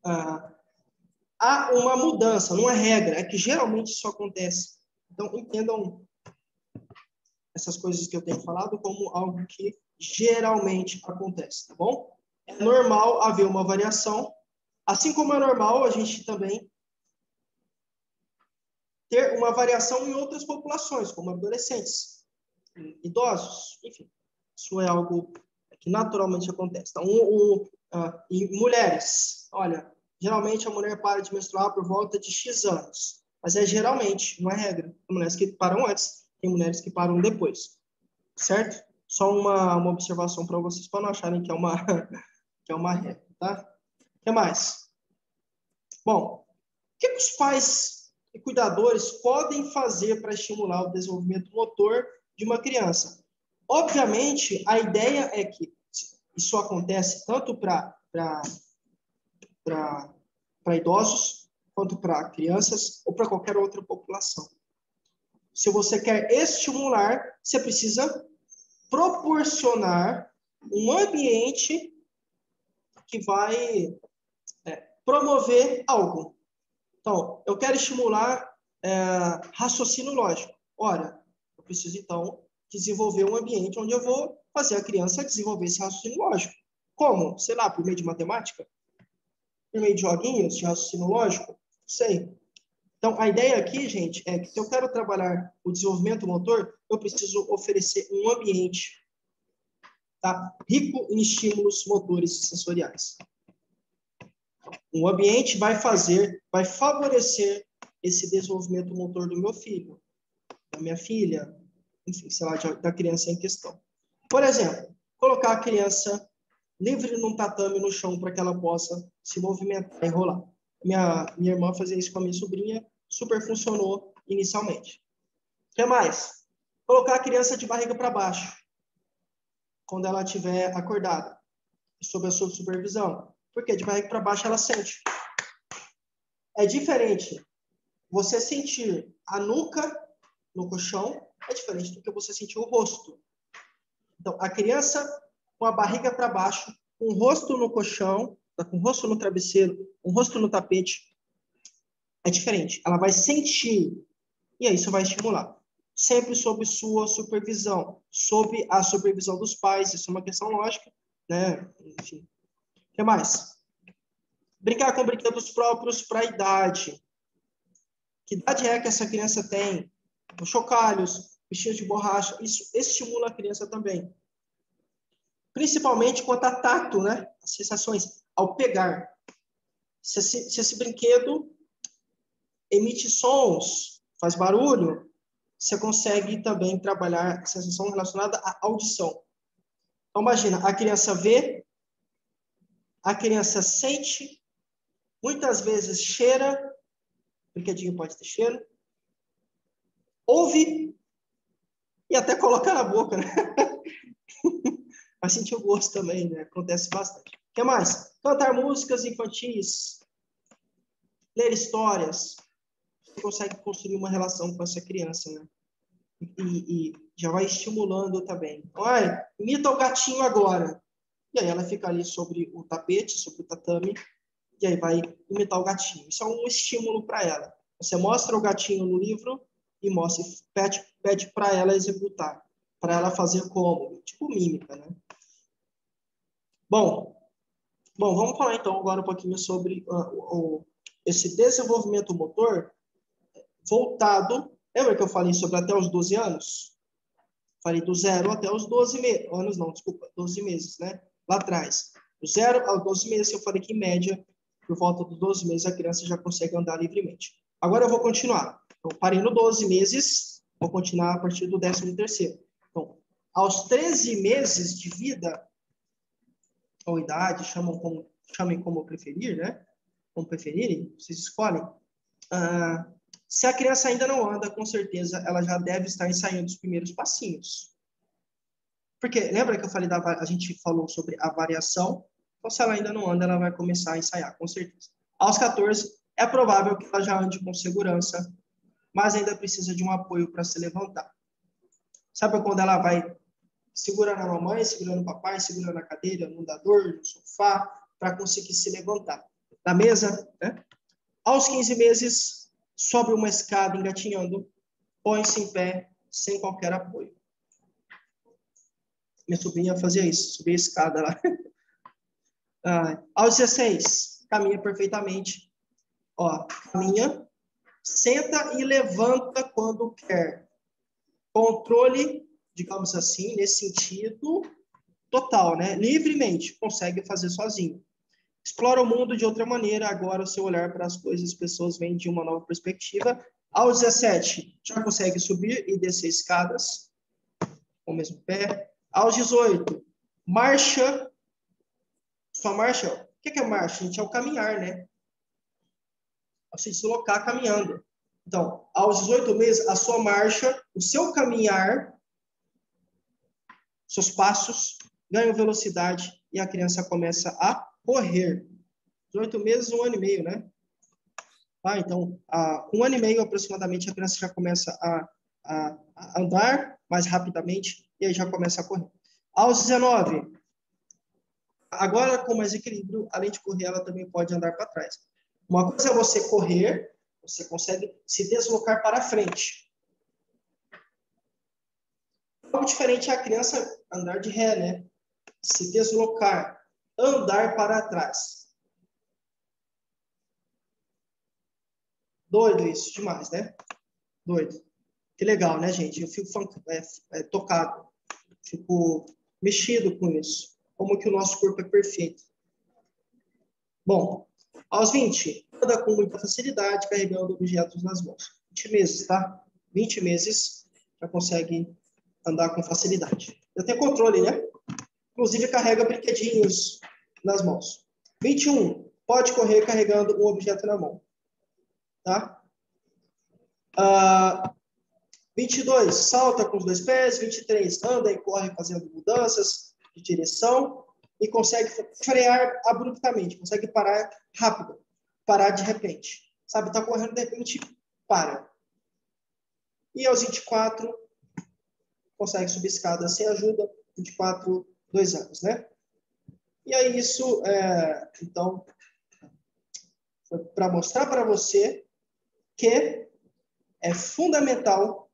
há uma mudança, não é regra, é que geralmente isso acontece. Então, entendam essas coisas que eu tenho falado como algo que geralmente acontece, tá bom? É normal haver uma variação, assim como é normal a gente também ter uma variação em outras populações, como adolescentes, idosos, enfim. Isso é algo que naturalmente acontece. Então, em mulheres, olha, geralmente a mulher para de menstruar por volta de X anos, mas é geralmente, não é regra. Tem mulheres que param antes, tem mulheres que param depois, certo? Só uma observação para vocês, para não acharem que é uma, que é uma regra, tá? O que mais? Bom, o que os pais e cuidadores podem fazer para estimular o desenvolvimento motor de uma criança? Obviamente, a ideia é que isso acontece tanto para idosos, quanto para crianças ou para qualquer outra população. Se você quer estimular, você precisa proporcionar um ambiente que vai promover algo. Então, eu quero estimular raciocínio lógico. Ora, eu preciso, então, desenvolver um ambiente onde eu vou fazer a criança desenvolver esse raciocínio lógico. Como? Sei lá, por meio de matemática? Por meio de joguinhos de raciocínio lógico? Não sei. Então, a ideia aqui, gente, é que se eu quero trabalhar o desenvolvimento motor, eu preciso oferecer um ambiente, tá, rico em estímulos motores sensoriais. Um ambiente vai favorecer esse desenvolvimento motor do meu filho, da minha filha, enfim, sei lá, da criança em questão. Por exemplo, colocar a criança livre num tatame no chão para que ela possa se movimentar e rolar. Minha irmã fazia isso com a minha sobrinha, super funcionou inicialmente. O que mais? Colocar a criança de barriga para baixo, quando ela estiver acordada, sob a sua supervisão. Porque de barriga para baixo ela sente. É diferente você sentir a nuca no colchão, é diferente do que você sentir o rosto. Então, a criança com a barriga para baixo, com o rosto no colchão, com o rosto no travesseiro, com o rosto no tapete, é diferente. Ela vai sentir, e aí isso vai estimular. Sempre sob sua supervisão, sob a supervisão dos pais, isso é uma questão lógica, né? Enfim. O que mais? Brincar com brinquedos próprios para a idade. Que idade é que essa criança tem? Os chocalhos, bichinhos de borracha, isso estimula a criança também. Principalmente quanto a tato, né? As sensações ao pegar. Se esse brinquedo emite sons, faz barulho, você consegue também trabalhar a sensação relacionada à audição. Então, imagina, a criança vê, a criança sente, muitas vezes cheira, brinquedinho pode ter cheiro, ouve e até coloca na boca, né? Vai sentir o gosto também, né? Acontece bastante. O que mais? Cantar músicas infantis, ler histórias. Você consegue construir uma relação com essa criança, né? E já vai estimulando também. Olha, imita o gatinho agora. E aí ela fica ali sobre o tapete, sobre o tatame, e aí vai imitar o gatinho. Isso é um estímulo para ela. Você mostra o gatinho no livro e mostra, pede para ela executar, para ela fazer como, tipo mímica, né? Bom, vamos falar então agora um pouquinho sobre esse desenvolvimento motor voltado. Lembra que eu falei sobre até os 12 anos? Falei do 0 até os 12 meses. Anos não, desculpa, 12 meses, né? Lá atrás. Do 0 aos 12 meses, eu falei que em média, por volta dos 12 meses, a criança já consegue andar livremente. Agora eu vou continuar. Então, parei no 12 meses, vou continuar a partir do 13º. Então, aos 13 meses de vida, ou idade, chamem como preferir, né? Como preferirem, vocês escolhem. Se a criança ainda não anda, com certeza ela já deve estar ensaiando os primeiros passinhos. Porque lembra que eu falei a gente falou sobre a variação? Então, se ela ainda não anda, ela vai começar a ensaiar, com certeza. Aos 14, é provável que ela já ande com segurança, mas ainda precisa de um apoio para se levantar. Sabe quando ela vai segurando a mamãe, segurando o papai, segurando a cadeira, no andador, no sofá, para conseguir se levantar? na mesa, né? Aos 15 meses, sobe uma escada engatinhando, põe-se em pé, sem qualquer apoio. Minha sobrinha fazia isso, subia a escada lá. Aos 16, caminha perfeitamente. Ó, caminha, senta e levanta quando quer. Controle, digamos assim, nesse sentido total, né? Livremente, consegue fazer sozinho. Explora o mundo de outra maneira, agora o seu olhar para as coisas, as pessoas vêm de uma nova perspectiva. Aos 17, já consegue subir e descer escadas, com o mesmo pé. Aos 18, marcha. Sua marcha, o que é marcha? Gente, é o caminhar, né? É se deslocar caminhando. Então, aos 18 meses, a sua marcha, o seu caminhar, seus passos, ganham velocidade e a criança começa a correr. 18 meses, 1 ano e meio, né? Então, com 1 ano e meio aproximadamente, a criança já começa a andar mais rapidamente e aí já começa a correr. Aos 19, agora com mais equilíbrio, além de correr, ela também pode andar para trás. Uma coisa é você correr, você consegue se deslocar para frente. Algo diferente é a criança andar de ré, né? Se deslocar, andar para trás. Doido isso, demais, né? Doido. Que legal, né, gente? Eu fico tocado, fico mexido com isso. Como que o nosso corpo é perfeito. Bom, aos 20, anda com muita facilidade, carregando objetos nas mãos. 20 meses, tá? 20 meses, já consegue andar com facilidade. Já tem controle, né? Inclusive, carrega brinquedinhos nas mãos. 21, pode correr carregando um objeto na mão. Tá? 22, salta com os 2 pés. 23, anda e corre fazendo mudanças de direção. E consegue frear abruptamente, consegue parar rápido, parar de repente. Sabe, tá correndo, de repente, para. E aos 24, consegue subir escada sem ajuda. 24, 2 anos, né? E aí isso, então, foi para mostrar para você que é fundamental,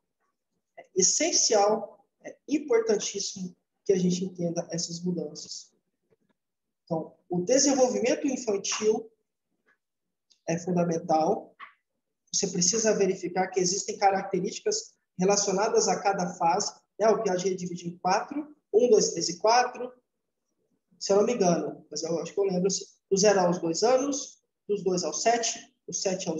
é essencial, é importantíssimo que a gente entenda essas mudanças. Então, o desenvolvimento infantil é fundamental. Você precisa verificar que existem características relacionadas a cada fase. Né? O Piaget divide em 4, 1, 2, 3 e 4. Se eu não me engano, mas eu acho que eu lembro, do 0 aos 2 anos, dos 2 aos 7, do 0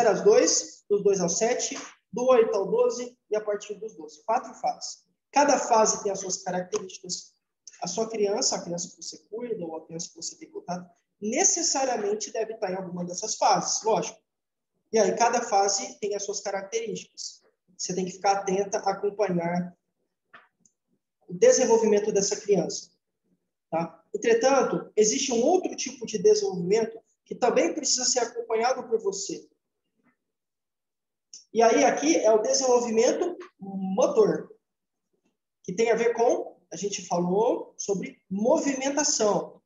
aos 2, dos 2 aos 7, do 8 ao 12 e a partir dos 12. 4 fases. Cada fase tem as suas características. A sua criança, a criança que você cuida ou a criança que você tem contato, necessariamente deve estar em alguma dessas fases, lógico. E aí, cada fase tem as suas características. Você tem que ficar atenta a acompanhar o desenvolvimento dessa criança. Tá? Entretanto, existe um outro tipo de desenvolvimento que também precisa ser acompanhado por você. E aí, aqui é o desenvolvimento motor, que tem a ver com, a gente falou sobre movimentação.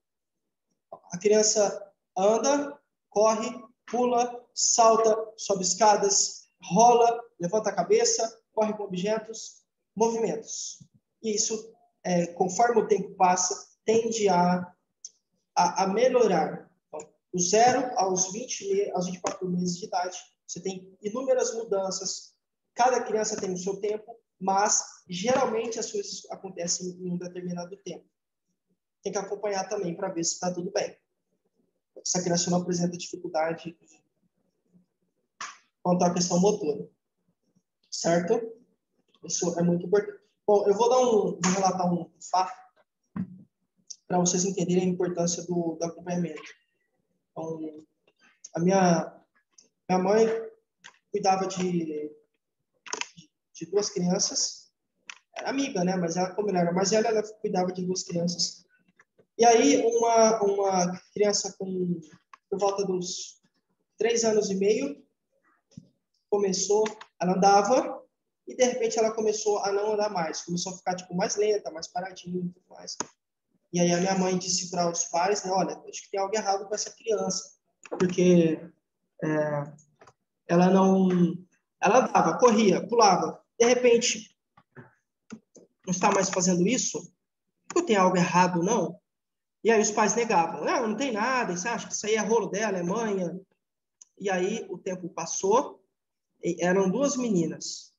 A criança anda, corre, pula, salta, sobe escadas, rola, levanta a cabeça, corre com objetos, movimentos. E isso, conforme o tempo passa, tende a melhorar. Então, do 0 aos 24 meses de idade, você tem inúmeras mudanças. Cada criança tem o seu tempo, mas geralmente as coisas acontecem em um determinado tempo. Tem que acompanhar também para ver se está tudo bem. Se a criança não apresenta dificuldade quanto à questão motora. Certo? Isso é muito importante. Bom, eu vou relatar um fato para vocês entenderem a importância do acompanhamento. Então, a minha mãe cuidava de 2 crianças, era amiga, né? Mas ela, como ela era mais velha, ela cuidava de 2 crianças. E aí, uma criança por volta dos 3 anos e meio, ela andava, e de repente ela começou a não andar mais, começou a ficar tipo mais lenta, mais paradinha e tudo mais. E aí a minha mãe disse para os pais, né, olha, acho que tem algo errado com essa criança, porque ela não... Ela andava, corria, pulava. De repente, não está mais fazendo isso? Não tem algo errado, não? E aí os pais negavam. Não tem nada, você acha que isso aí é rolo dela, é manha? E aí o tempo passou, eram duas meninas.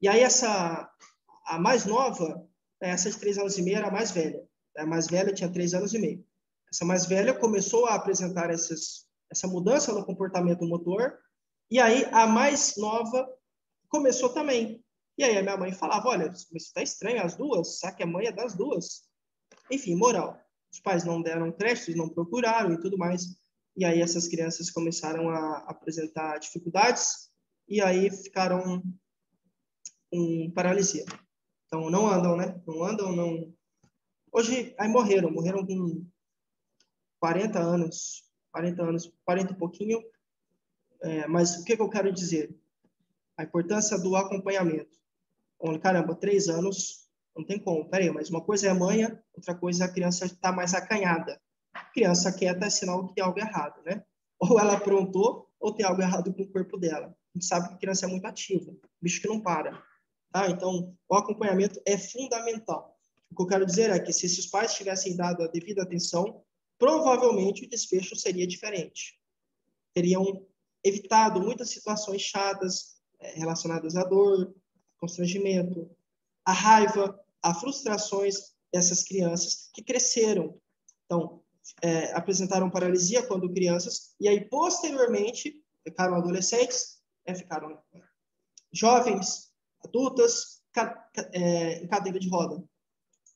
E aí a mais nova, essa de 3 anos e meio, era a mais velha. A mais velha tinha 3 anos e meio. Essa mais velha começou a apresentar essa mudança no comportamento motor, e aí a mais nova começou também. E aí a minha mãe falava, olha, isso está estranho, as duas, será que a mãe é das duas? Enfim, moral. Os pais não deram créditos, não procuraram e tudo mais. E aí essas crianças começaram a apresentar dificuldades e aí ficaram com paralisia. Então, não andam, né? Não andam, não... Hoje, aí morreram com 40 anos, 40 e pouquinho. Mas o que eu quero dizer? A importância do acompanhamento. Caramba, 3 anos, não tem como. Peraí, mas uma coisa é a manha, outra coisa é a criança estar mais acanhada. Criança quieta é sinal que tem algo errado, né? Ou ela aprontou, ou tem algo errado com o corpo dela. A gente sabe que a criança é muito ativa, bicho que não para. Tá? Então, o acompanhamento é fundamental. O que eu quero dizer é que se esses pais tivessem dado a devida atenção, provavelmente o desfecho seria diferente. Teriam evitado muitas situações chatas relacionadas à dor, constrangimento, a raiva, a frustrações dessas crianças que cresceram. Então, apresentaram paralisia quando crianças, e aí, posteriormente, ficaram adolescentes, ficaram jovens, adultas, em cadeira de roda.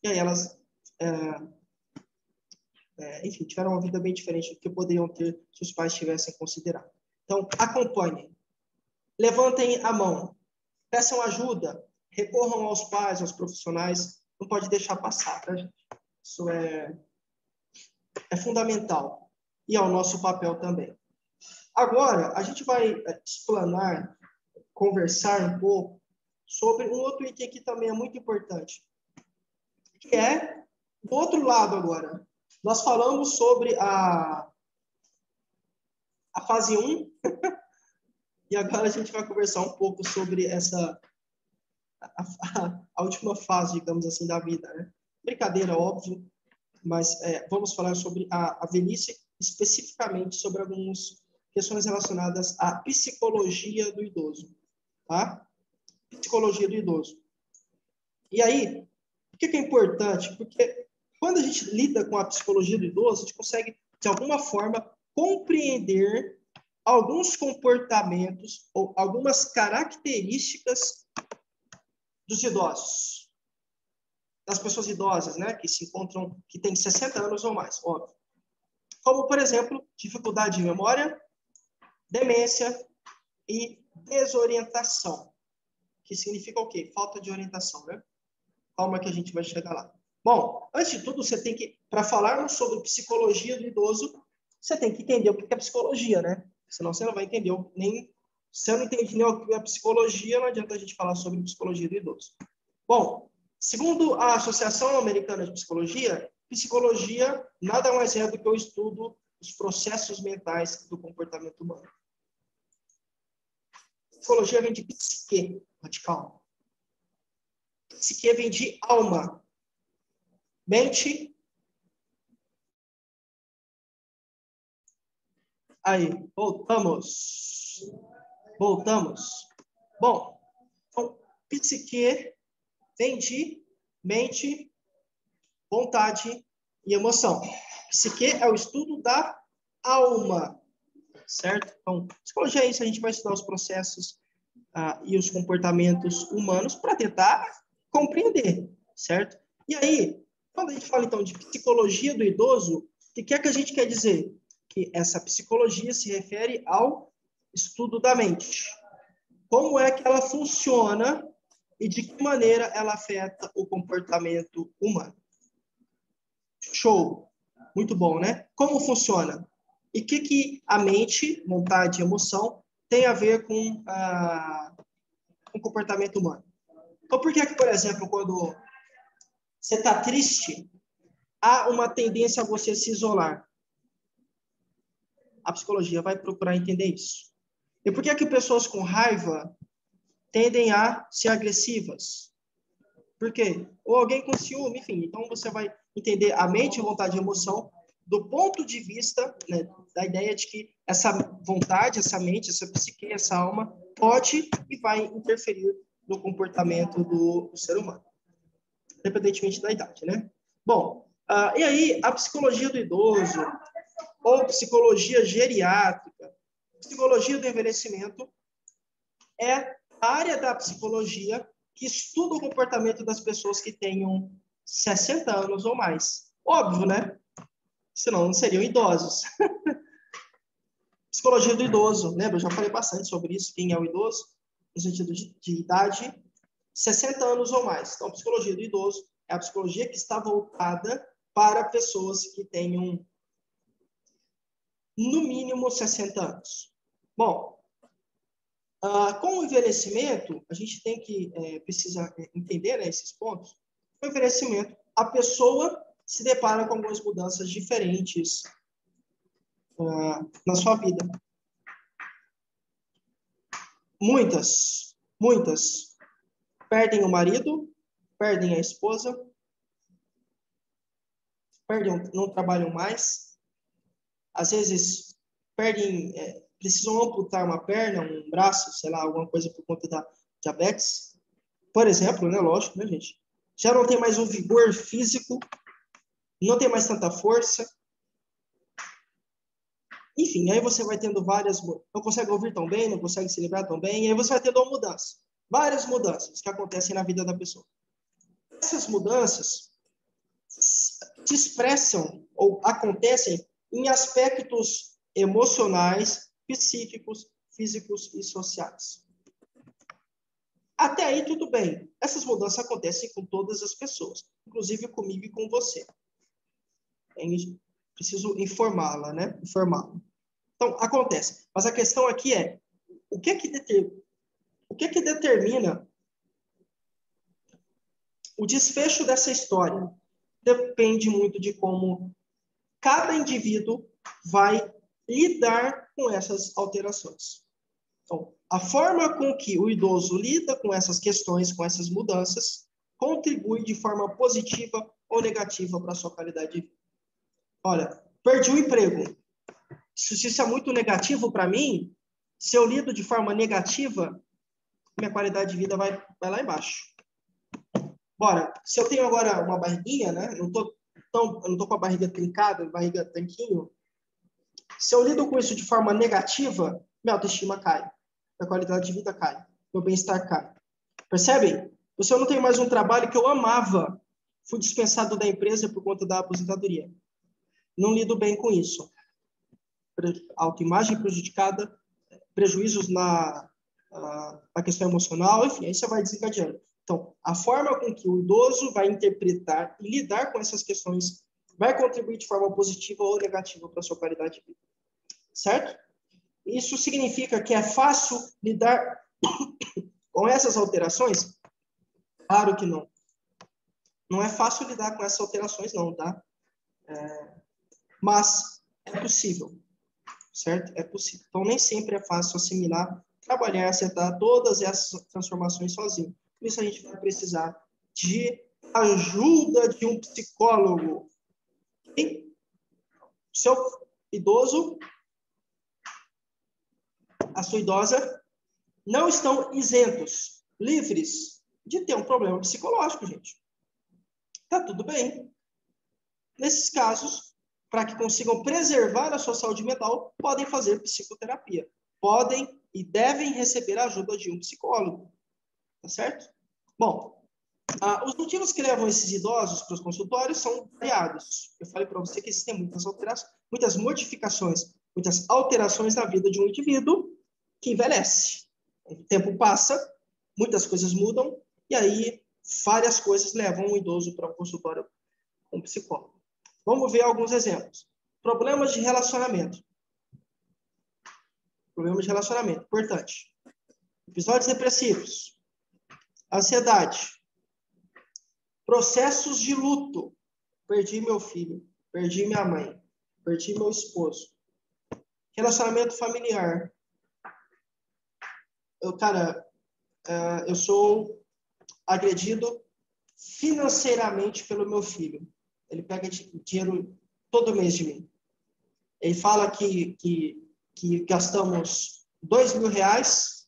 E aí elas, enfim, tiveram uma vida bem diferente do que poderiam ter se os pais tivessem considerado. Então, acompanhem. Levantem a mão. Peçam ajuda. Recorram aos pais, aos profissionais. Não pode deixar passar, tá, gente? Isso é fundamental. E é o nosso papel também. Agora, a gente vai explanar, conversar um pouco sobre um outro item que também é muito importante, que é do outro lado agora. Nós falamos sobre a fase 1, e agora a gente vai conversar um pouco sobre a última fase, digamos assim, da vida, né? Brincadeira, óbvio, mas vamos falar sobre a velhice, especificamente sobre algumas questões relacionadas à psicologia do idoso, tá? Psicologia do idoso. E aí, por que é importante? Porque quando a gente lida com a psicologia do idoso, a gente consegue, de alguma forma, compreender alguns comportamentos ou algumas características dos idosos, das pessoas idosas, né, que se encontram, que têm 60 anos ou mais, óbvio. Como, por exemplo, dificuldade de memória, demência e desorientação, que significa o quê? Falta de orientação, né? Calma que a gente vai chegar lá. Bom, antes de tudo, você tem que, para falarmos sobre psicologia do idoso, você tem que entender o que é psicologia, né? Senão você não vai entender se eu não entender o que é psicologia, não adianta a gente falar sobre psicologia do idoso. Bom, segundo a Associação Americana de Psicologia, psicologia nada mais é do que o estudo dos processos mentais do comportamento humano. Psicologia vem de psique, radical. Psique vem de alma. Mente. Aí, voltamos. Bom, então, psique vem de mente, vontade e emoção. Psique é o estudo da alma, certo? Então, psicologia é isso, a gente vai estudar os processos e os comportamentos humanos para tentar compreender, certo? E aí, quando a gente fala, então, de psicologia do idoso, o que é que a gente quer dizer? Que essa psicologia se refere ao estudo da mente. Como é que ela funciona e de que maneira ela afeta o comportamento humano. Show! Muito bom, né? Como funciona? E o que a mente, vontade e emoção tem a ver com o comportamento humano? Então, por que, por exemplo, quando você está triste, há uma tendência a você se isolar? A psicologia vai procurar entender isso. E por que é que pessoas com raiva tendem a ser agressivas? Por quê? Ou alguém com ciúme, enfim. Então, você vai entender a mente, a vontade e a emoção do ponto de vista, né, da ideia de que essa vontade, essa mente, essa psique, essa alma pode e vai interferir no comportamento do ser humano, independentemente da idade, né? Bom, e aí a psicologia do idoso, ou psicologia geriátrica, psicologia do envelhecimento, é a área da psicologia que estuda o comportamento das pessoas que tenham 60 anos ou mais. Óbvio, né? Senão não seriam idosos. Psicologia do idoso, lembra? Eu já falei bastante sobre isso, quem é o idoso, no sentido de idade, 60 anos ou mais. Então, psicologia do idoso é a psicologia que está voltada para pessoas que tenham, no mínimo, 60 anos. Bom, com o envelhecimento, a gente tem que, precisa entender, né, esses pontos. Com o envelhecimento, a pessoa se depara com algumas mudanças diferentes na sua vida. Muitas perdem o marido, perdem a esposa, não trabalham mais, às vezes perdem, precisam amputar uma perna, um braço, sei lá, alguma coisa por conta da diabetes, por exemplo, né, lógico, né, gente? Já não tem mais um vigor físico, não tem mais tanta força. Enfim, aí você vai tendo várias, não consegue ouvir tão bem, não consegue se livrar tão bem, e aí você vai tendo uma mudança. Várias mudanças que acontecem na vida da pessoa. Essas mudanças se expressam ou acontecem em aspectos emocionais, psíquicos, físicos e sociais. Até aí, tudo bem. Essas mudanças acontecem com todas as pessoas, inclusive comigo e com você. Preciso informá-la, né? Informá-la. Então, acontece. Mas a questão aqui é, o que que determina o desfecho dessa história? Depende muito de como cada indivíduo vai lidar com essas alterações. Então, a forma com que o idoso lida com essas questões, com essas mudanças, contribui de forma positiva ou negativa para a sua qualidade de vida. Olha, perdi o emprego. Se isso é muito negativo para mim, se eu lido de forma negativa, minha qualidade de vida vai lá embaixo. Bora, se eu tenho agora uma barriguinha, né? Eu não tô com a barriga trincada, barriga tanquinho. Se eu lido com isso de forma negativa, minha autoestima cai, minha qualidade de vida cai, meu bem-estar cai. Percebem? Se eu não tenho mais um trabalho que eu amava, fui dispensado da empresa por conta da aposentadoria. Não lido bem com isso. Autoimagem prejudicada, prejuízos na questão emocional, enfim, aí você vai desencadeando. Então, a forma com que o idoso vai interpretar e lidar com essas questões vai contribuir de forma positiva ou negativa para a sua qualidade de vida. Certo? Isso significa que é fácil lidar com essas alterações? Claro que não. Não é fácil lidar com essas alterações, não, tá? Mas é possível. Certo? É possível. Então, nem sempre é fácil assimilar, trabalhar, acertar todas essas transformações sozinho. Por isso, a gente vai precisar de ajuda de um psicólogo. E seu idoso, a sua idosa, não estão isentos, livres de ter um problema psicológico, gente. Tá tudo bem. Nesses casos, para que consigam preservar a sua saúde mental, podem fazer psicoterapia. Podem e devem receber a ajuda de um psicólogo. Tá certo? Bom, os motivos que levam esses idosos para os consultórios são variados. Eu falei para você que existem muitas alterações, muitas modificações, muitas alterações na vida de um indivíduo que envelhece. O tempo passa, muitas coisas mudam, e aí várias coisas levam o idoso para o consultório com um psicólogo. Vamos ver alguns exemplos. Problemas de relacionamento. Problemas de relacionamento, importante. Episódios depressivos. Ansiedade. Processos de luto. perdi meu filho, perdi minha mãe, perdi meu esposo. Relacionamento familiar. Eu sou agredido financeiramente pelo meu filho. Ele pega dinheiro todo mês de mim. Ele fala que gastamos R$ 2.000,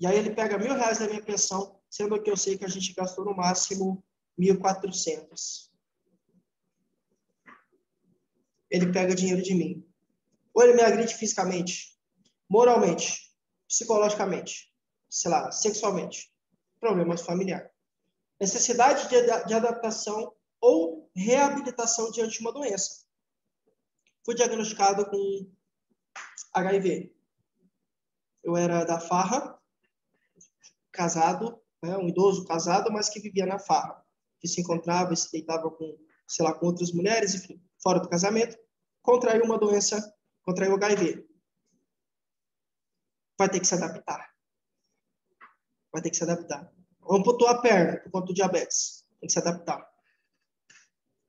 e aí ele pega R$ 1.000 da minha pensão, sendo que eu sei que a gente gastou no máximo 1.400. Ele pega dinheiro de mim. Ou ele me agride fisicamente, moralmente, psicologicamente, sei lá, sexualmente. Problemas familiares. Necessidade de adaptação ou reabilitação diante de uma doença. Fui diagnosticado com HIV. Eu era da farra, casado, né, um idoso casado, mas que vivia na farra, que se encontrava e se deitava com, sei lá, com outras mulheres, enfim, fora do casamento, contraiu uma doença, contraiu HIV. Vai ter que se adaptar. Vai ter que se adaptar. Amputou a perna por conta do diabetes. Tem que se adaptar.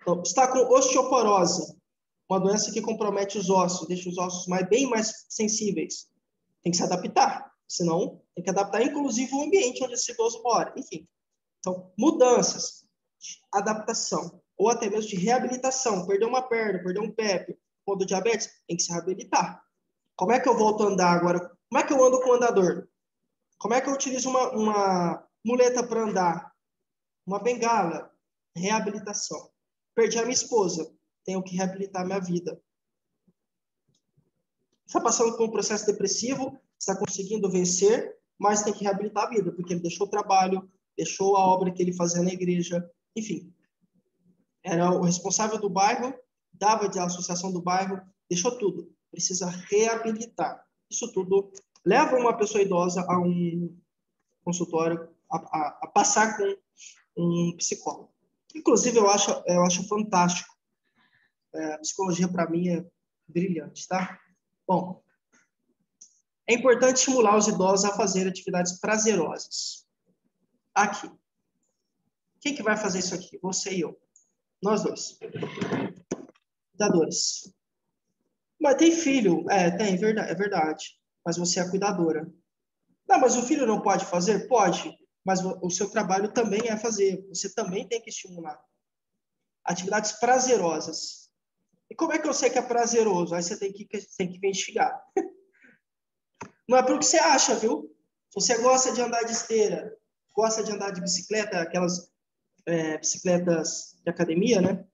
Então, está com osteoporose, uma doença que compromete os ossos, deixa os ossos bem mais sensíveis. Tem que se adaptar. Senão, tem que adaptar, inclusive, o ambiente onde esse idoso mora. Enfim. Então, mudanças de adaptação, ou até mesmo de reabilitação. Perdeu uma perna, perdeu um pé, por conta do diabetes, tem que se reabilitar. Como é que eu volto a andar agora? Como é que eu ando com o andador? Como é que eu utilizo uma muleta para andar? Uma bengala? Reabilitação. Perdi a minha esposa. Tenho que reabilitar minha vida. Está passando por um processo depressivo, está conseguindo vencer, mas tem que reabilitar a vida, porque ele deixou o trabalho, deixou a obra que ele fazia na igreja, enfim. Era o responsável do bairro, dava de associação do bairro, deixou tudo. Precisa reabilitar. Isso tudo leva uma pessoa idosa a um consultório, a passar com um psicólogo. Inclusive, eu acho fantástico. A psicologia, para mim, é brilhante, tá? Bom, é importante estimular os idosos a fazer atividades prazerosas. Aqui. Quem que vai fazer isso aqui? Você e eu. Nós dois. Cuidadores. Mas tem filho. Tem, é verdade. Mas você é cuidadora. Não, mas o filho não pode fazer? Pode. Mas o seu trabalho também é fazer. Você também tem que estimular. Atividades prazerosas. E como é que eu sei que é prazeroso? Aí você tem que investigar. Não é pelo que você acha, viu? Se você gosta de andar de esteira, gosta de andar de bicicleta, aquelas bicicletas de academia, né?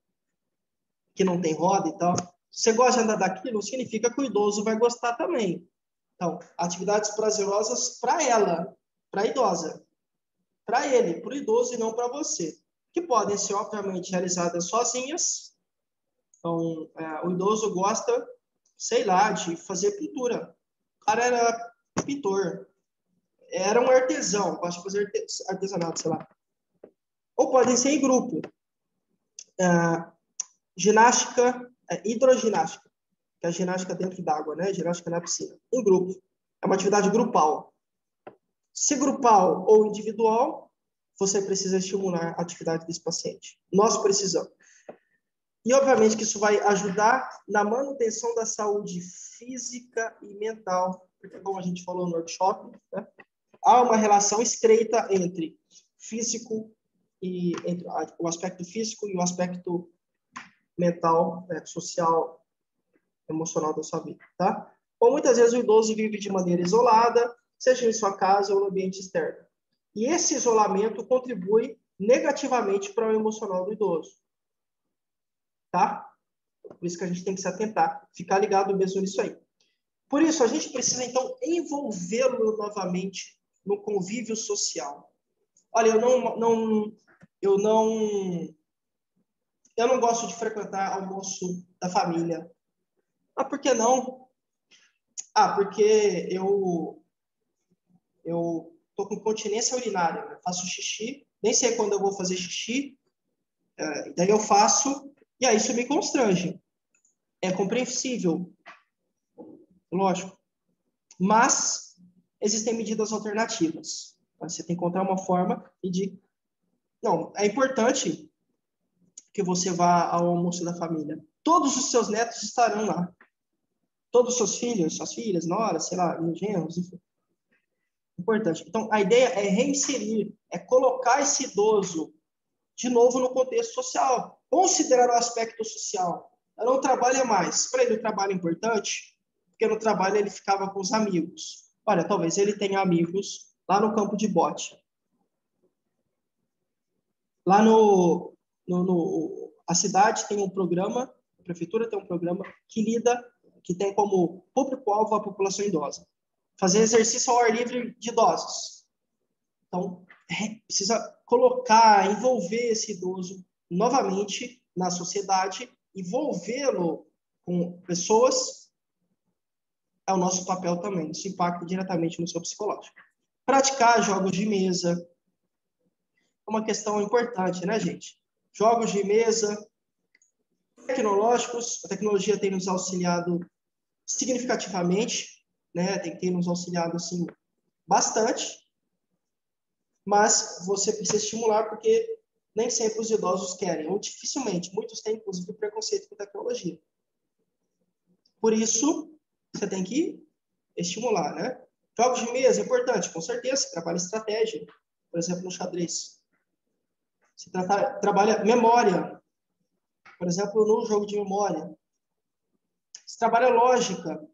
Que não tem roda e tal. Se você gosta de andar daquilo, significa que o idoso vai gostar também. Então, atividades prazerosas para ela, para a idosa. Para ele, para o idoso e não para você. Que podem ser, obviamente, realizadas sozinhas. Então, o idoso gosta, sei lá, de fazer pintura. O cara era pintor. Era um artesão, gosta de fazer artesanato, sei lá. Ou podem ser em grupo. Ginástica, hidroginástica, que é a ginástica dentro d'água, né? Ginástica na piscina. Em grupo. É uma atividade grupal. Se grupal ou individual, você precisa estimular a atividade desse paciente. Nós precisamos. E, obviamente, que isso vai ajudar na manutenção da saúde física e mental, porque, como a gente falou no workshop, né, há uma relação estreita entre o aspecto físico e o aspecto mental, social, emocional da sua vida, tá? Ou muitas vezes o idoso vive de maneira isolada, seja em sua casa ou no ambiente externo. E esse isolamento contribui negativamente para o emocional do idoso. Tá? Por isso que a gente tem que se atentar, ficar ligado mesmo nisso aí. Por isso, a gente precisa, então, envolvê-lo novamente no convívio social. Olha, eu não gosto de frequentar almoço da família. Ah, por que não? Ah, porque eu tô com continência urinária, né? Faço xixi, nem sei quando eu vou fazer xixi, daí eu faço, e aí isso me constrange. É compreensível, lógico. Mas existem medidas alternativas. Você tem que encontrar uma forma de... Não, é importante que você vá ao almoço da família. Todos os seus netos estarão lá. Todos os seus filhos, suas filhas, noras, sei lá, genros, enfim. Importante. Então, a ideia é reinserir, é colocar esse idoso de novo no contexto social. Considerar o aspecto social. Ela não trabalha mais. Para ele, o trabalho é importante, porque no trabalho ele ficava com os amigos. Olha, talvez ele tenha amigos lá no campo de bote. Lá a cidade tem um programa, a prefeitura tem um programa que tem como público-alvo a população idosa. Fazer exercício ao ar livre de idosos. Então, precisa colocar, envolver esse idoso novamente na sociedade, envolvê-lo com pessoas, é o nosso papel também. Isso impacta diretamente no seu psicológico. Praticar jogos de mesa é uma questão importante, né, gente? Jogos de mesa tecnológicos, a tecnologia tem nos auxiliado significativamente, né? Tem nos auxiliado, assim, bastante, mas você precisa estimular porque nem sempre os idosos querem, ou dificilmente. Muitos têm, inclusive, preconceito com tecnologia. Por isso, você tem que estimular, né? Jogos de mesa, é importante, com certeza. Você trabalha estratégia, por exemplo, no xadrez. Você trabalha memória, por exemplo, no jogo de memória. Você trabalha lógica,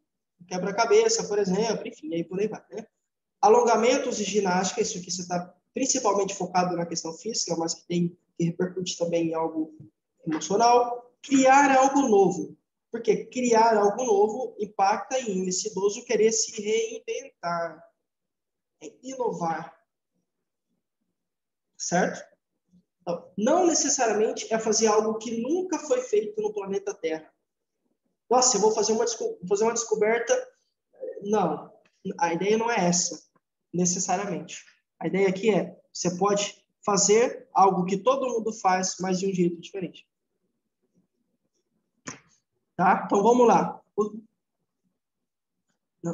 quebra-cabeça, por exemplo, enfim, aí por aí vai, né? Alongamentos e ginástica, isso aqui você está principalmente focado na questão física, mas que repercute também em algo emocional. Criar algo novo. Porque criar algo novo impacta em esse idoso querer se reinventar, inovar. Certo? Então, não necessariamente é fazer algo que nunca foi feito no planeta Terra. Nossa, eu vou fazer uma descoberta. Não, a ideia não é essa, necessariamente. A ideia aqui é, você pode fazer algo que todo mundo faz, mas de um jeito diferente. Tá? Então, vamos lá.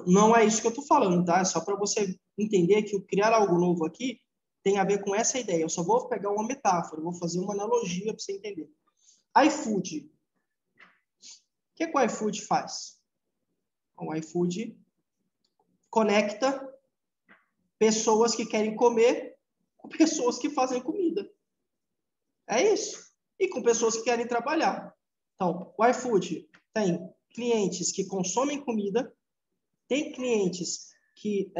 Não é isso que eu estou falando, tá? É só para você entender que o criar algo novo aqui tem a ver com essa ideia. Eu só vou pegar uma metáfora, vou fazer uma analogia para você entender. iFood. O que o iFood faz? O iFood conecta pessoas que querem comer com pessoas que fazem comida. É isso. E com pessoas que querem trabalhar. Então, o iFood tem clientes que consomem comida, tem clientes que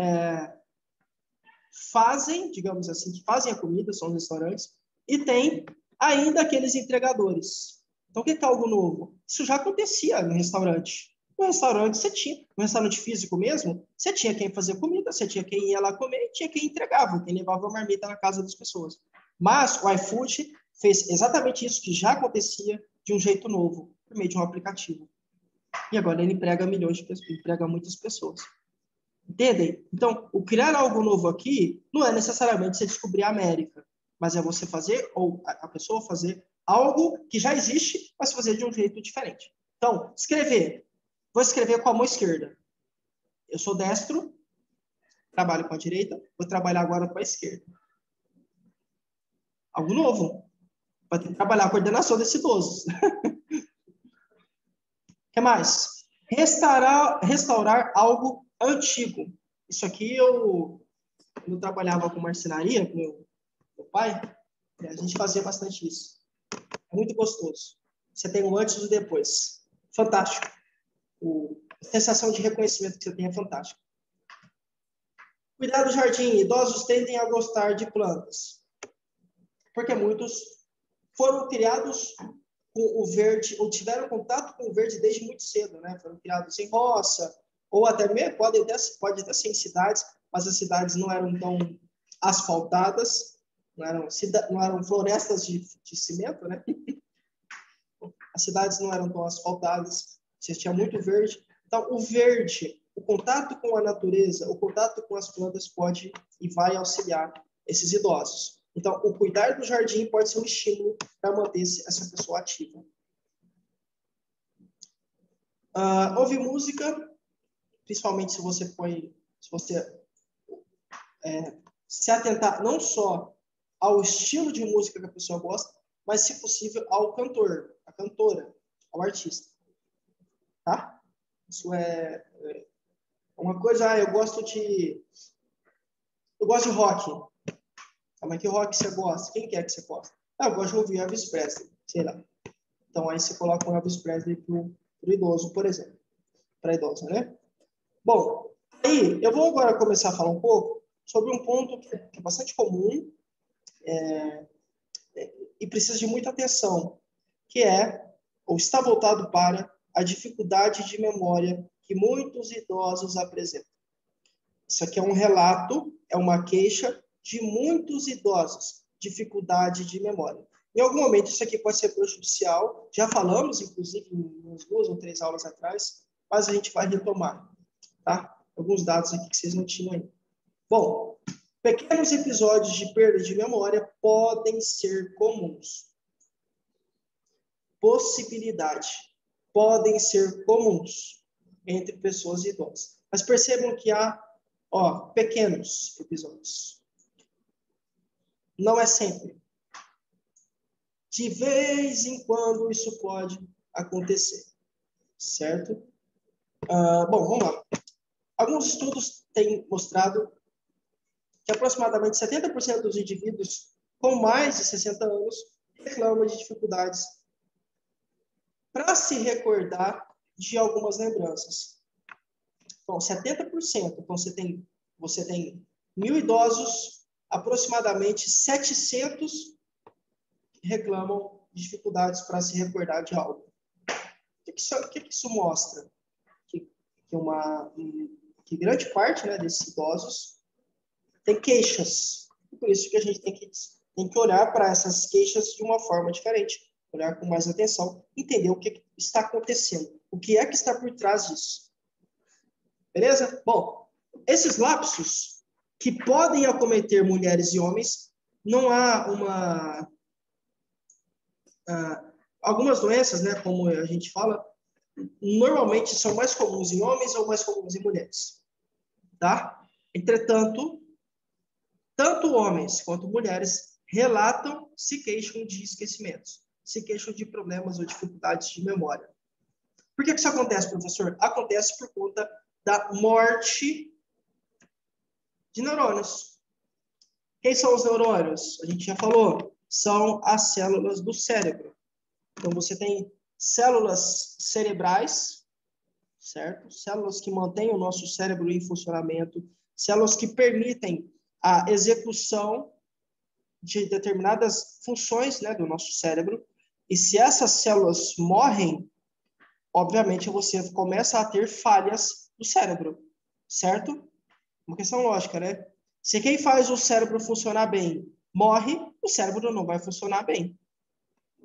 fazem, digamos assim, que fazem a comida, são os restaurantes, e tem ainda aqueles entregadores. Então, o que é algo novo? Isso já acontecia no restaurante. No restaurante você tinha, no restaurante físico mesmo, você tinha quem fazia comida, você tinha quem ia lá comer e tinha quem entregava, quem levava a marmita na casa das pessoas. Mas o iFood fez exatamente isso que já acontecia de um jeito novo, por meio de um aplicativo. E agora ele emprega milhões de pessoas, emprega muitas pessoas. Entendem? Então, o criar algo novo aqui não é necessariamente você descobrir a América, mas é você fazer, ou a pessoa fazer, algo que já existe, mas fazer de um jeito diferente. Então, escrever. Vou escrever com a mão esquerda. Eu sou destro, trabalho com a direita, vou trabalhar agora com a esquerda. Algo novo. Vai ter que trabalhar a coordenação desse idoso. O que mais? Restaurar algo antigo. Isso aqui eu trabalhava com marcenaria, com meu pai, a gente fazia bastante isso. É muito gostoso. Você tem o antes e o depois. Fantástico. A sensação de reconhecimento que você tem é fantástica. Cuidar do jardim. Idosos tendem a gostar de plantas. Porque muitos foram criados com o verde, ou tiveram contato com o verde desde muito cedo, né? Foram criados em roça, ou até mesmo, pode até ser em cidades, mas as cidades não eram tão asfaltadas, não eram florestas de cimento, né? As cidades não eram tão asfaltadas, você tinha muito verde. Então, o verde, o contato com a natureza, o contato com as plantas pode e vai auxiliar esses idosos. Então, o cuidar do jardim pode ser um estímulo para manter essa pessoa ativa. Ouvir música, principalmente se você se atentar não só ao estilo de música que a pessoa gosta, mas, se possível, ao cantor, a cantora, ao artista. Tá? Isso é uma coisa, eu gosto de rock. Mas que rock você gosta? Quem quer que você gosta? Eu gosto de ouvir Elvis Presley, sei lá. Então, aí você coloca um Elvis Presley pro idoso, por exemplo. Para idosa, né? Bom, aí eu vou agora começar a falar um pouco sobre um ponto que é bastante comum e precisa de muita atenção, que é, ou está voltado para, a dificuldade de memória que muitos idosos apresentam. Isso aqui é um relato, é uma queixa de muitos idosos, dificuldade de memória. Em algum momento isso aqui pode ser prejudicial, já falamos, inclusive, em umas 2 ou 3 aulas atrás, mas a gente vai retomar, tá? Alguns dados aqui que vocês não tinham ainda. Bom, pequenos episódios de perda de memória podem ser comuns. Possibilidade. Podem ser comuns entre pessoas idosas. Mas percebam que há, pequenos episódios. Não é sempre. De vez em quando isso pode acontecer. Certo? Bom, vamos lá. Alguns estudos têm mostrado que aproximadamente 70% dos indivíduos com mais de 60 anos reclamam de dificuldades para se recordar de algumas lembranças. Então, 70%. Então, você tem 1.000 idosos, aproximadamente 700 reclamam de dificuldades para se recordar de algo. O que isso mostra? Que grande parte, né, desses idosos tem queixas. Por isso que a gente tem que olhar para essas queixas de uma forma diferente, olhar com mais atenção, entender o que está acontecendo, o que é que está por trás disso. Beleza? Bom, esses lapsos que podem acometer mulheres e homens, não há algumas doenças, né, como a gente fala, normalmente são mais comuns em homens ou mais comuns em mulheres. Tá? Entretanto, tanto homens quanto mulheres relatam, se queixam de esquecimentos, se queixam de problemas ou dificuldades de memória. Por que isso acontece, professor? Acontece por conta da morte de neurônios. Quem são os neurônios? A gente já falou. São as células do cérebro. Então, você tem células cerebrais, certo? Células que mantêm o nosso cérebro em funcionamento, células que permitem a execução de determinadas funções, né, do nosso cérebro. E se essas células morrem, obviamente você começa a ter falhas do cérebro, certo? Uma questão lógica, né? Se quem faz o cérebro funcionar bem morre, o cérebro não vai funcionar bem.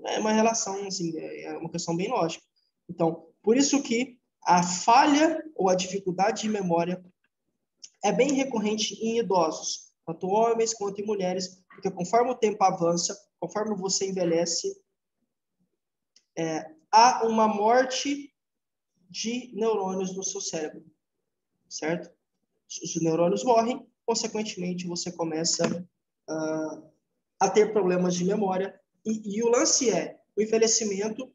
É uma relação, assim, é uma questão bem lógica. Então, por isso que a falha ou a dificuldade de memória é bem recorrente em idosos, tanto homens quanto em mulheres, porque conforme o tempo avança, conforme você envelhece, há uma morte de neurônios no seu cérebro, certo? Os neurônios morrem, consequentemente você começa a ter problemas de memória. E o lance o envelhecimento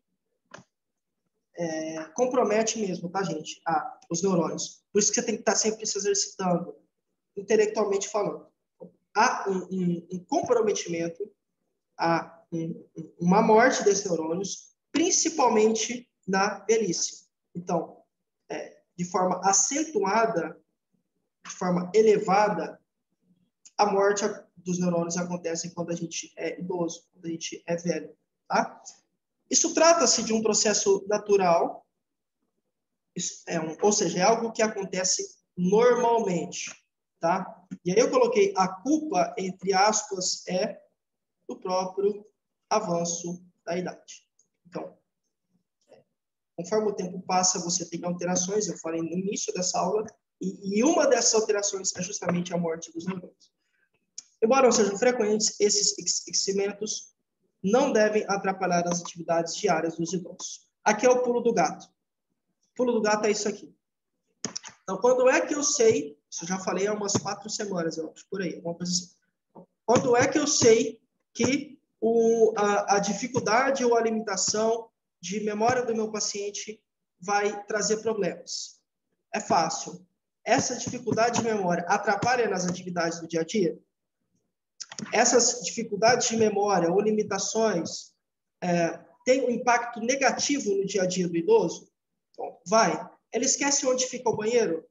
compromete mesmo, tá, gente? Os neurônios. Por isso que você tem que estar sempre se exercitando, intelectualmente falando. Há um comprometimento, há uma morte desses neurônios, principalmente na velhice. Então, de forma acentuada, de forma elevada, a morte dos neurônios acontece quando a gente é idoso, quando a gente é velho, tá? Isso trata-se de um processo natural, ou seja, é algo que acontece normalmente, tá? E aí eu coloquei a culpa, entre aspas, do próprio avanço da idade. Então, conforme o tempo passa, você tem alterações, eu falei no início dessa aula, e uma dessas alterações é justamente a morte dos neurônios. Embora não sejam frequentes, esses esquecimentos não devem atrapalhar as atividades diárias dos idosos. Aqui é o pulo do gato. O pulo do gato é isso aqui. Então, quando é que eu sei, isso eu já falei há umas 4 semanas, eu acho, por aí, alguma coisa assim. Quando é que eu sei que a dificuldade ou a limitação de memória do meu paciente vai trazer problemas? É fácil. Essa dificuldade de memória atrapalha nas atividades do dia a dia? Essas dificuldades de memória ou limitações têm um impacto negativo no dia a dia do idoso? Bom, vai. Ele esquece onde fica o banheiro?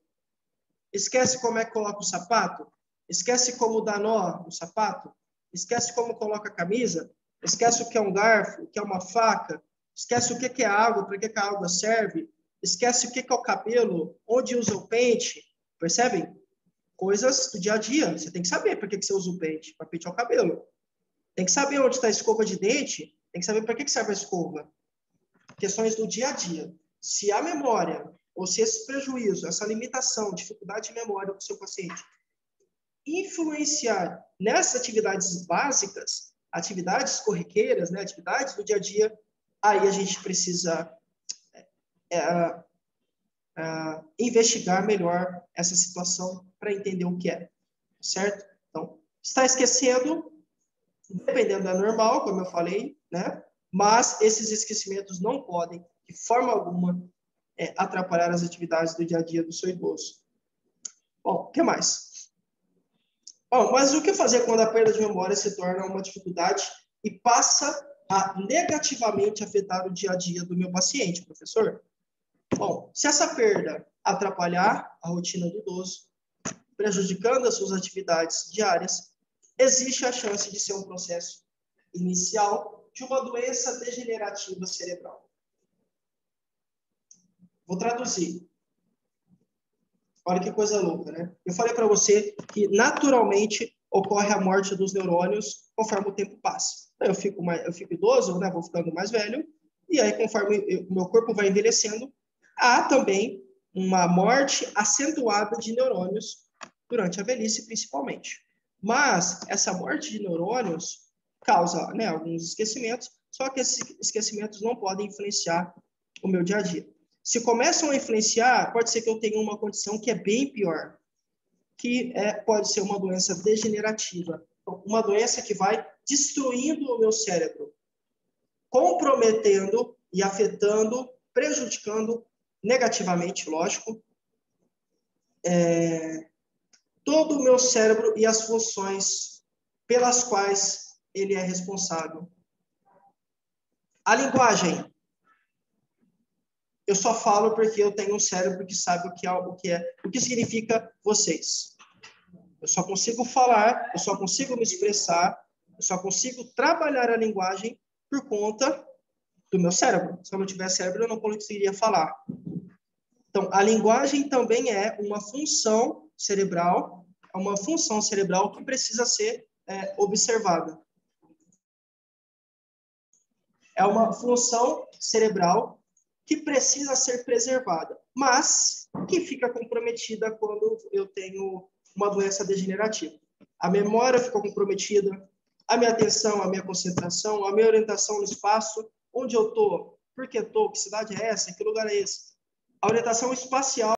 Esquece como é que coloca o sapato? Esquece como dá nó no sapato? Esquece como coloca a camisa? Esquece o que é um garfo, o que é uma faca? Esquece o que é água, para que a água serve? Esquece o que é o cabelo, onde usa o pente? Percebem? Coisas do dia a dia. Você tem que saber para que você usa o pente, para pentear o cabelo. Tem que saber onde está a escova de dente, tem que saber para que serve a escova. Questões do dia a dia. Se a memória, ou se esse prejuízo, essa limitação, dificuldade de memória do seu paciente influenciar nessas atividades básicas, atividades corriqueiras, né, atividades do dia a dia, aí a gente precisa investigar melhor essa situação para entender o que é, certo? Então, está esquecendo, dependendo da normal, como eu falei, né? Mas esses esquecimentos não podem, de forma alguma, atrapalhar as atividades do dia a dia do seu idoso. Bom, o que mais? Bom, mas o que fazer quando a perda de memória se torna uma dificuldade e passa a negativamente afetar o dia a dia do meu paciente, professor? Bom, se essa perda atrapalhar a rotina do idoso, prejudicando as suas atividades diárias, existe a chance de ser um processo inicial de uma doença degenerativa cerebral. Vou traduzir. Olha que coisa louca, né? Eu falei para você que naturalmente ocorre a morte dos neurônios conforme o tempo passa. Então, eu fico idoso, né? Vou ficando mais velho, e aí conforme o meu corpo vai envelhecendo, há também uma morte acentuada de neurônios durante a velhice, principalmente. Mas essa morte de neurônios causa, né, alguns esquecimentos, só que esses esquecimentos não podem influenciar o meu dia a dia. Se começam a influenciar, pode ser que eu tenha uma condição que é bem pior, que pode ser uma doença degenerativa, uma doença que vai destruindo o meu cérebro, comprometendo e afetando, prejudicando negativamente, lógico, todo o meu cérebro e as funções pelas quais ele é responsável. A linguagem. Eu só falo porque eu tenho um cérebro que sabe o que significa vocês. Eu só consigo falar, eu só consigo me expressar, eu só consigo trabalhar a linguagem por conta do meu cérebro. Se eu não tivesse cérebro, eu não conseguiria falar. Então, a linguagem também é uma função cerebral que precisa ser observada. É uma função cerebral que precisa ser preservada, mas que fica comprometida quando eu tenho uma doença degenerativa. A memória ficou comprometida, a minha atenção, a minha concentração, a minha orientação no espaço, onde eu estou, por que estou, que cidade é essa, que lugar é esse. A orientação espacial